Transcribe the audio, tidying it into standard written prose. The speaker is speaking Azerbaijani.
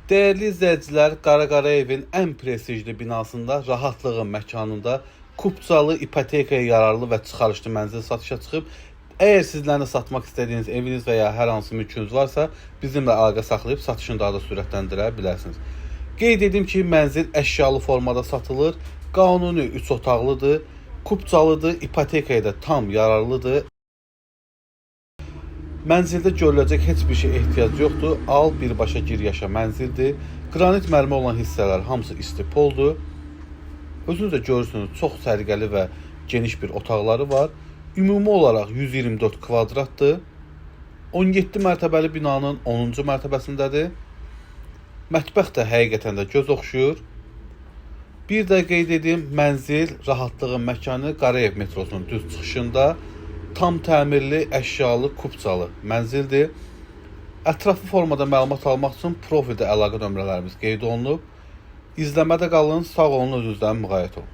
Değerli izləyicilər, Qara Qarayevin ən prestijli binasında, rahatlığın məkanında kupçalı, ipotekaya yararlı və çıxarışlı mənzil satışa çıxıb. Əgər sizlərin satmaq istədiyiniz eviniz və ya hər hansı mülkünüz varsa, bizimlə əlaqə saxlayıb satışını daha da sürətləndirə bilərsiniz. Qeyd edim ki, mənzil əşyalı formada satılır, qanuni 3 otaqlıdır, kupçalıdır, ipotekaya da tam yararlıdır. Mənzildə görüləcək heç bir şey ehtiyac yoxdur. Al, birbaşa gir yaşa mənzildir. Qranit mərmər olan hissələr hamısı istipoldur. Özünüz də görürsünüz, çox səliqəli və geniş bir otaqları var. Ümumi olaraq 124 kvadratdır. 17 mərtəbəli binanın 10-cu mərtəbəsindədir. Mətbəx də həqiqətən də göz oxşuyur. Bir də qeyd edim, mənzil rahatlığın məkanı Qarayev metrosunun düz çıxışında. Tam təmirli, əşyalı, kupçalı mənzildir. Ətraflı formada məlumat almaq üçün profildə əlaqə nömrələrimiz qeyd olunub. İzləmədə qalın, sağ olun, özünüzdən müğayət olun.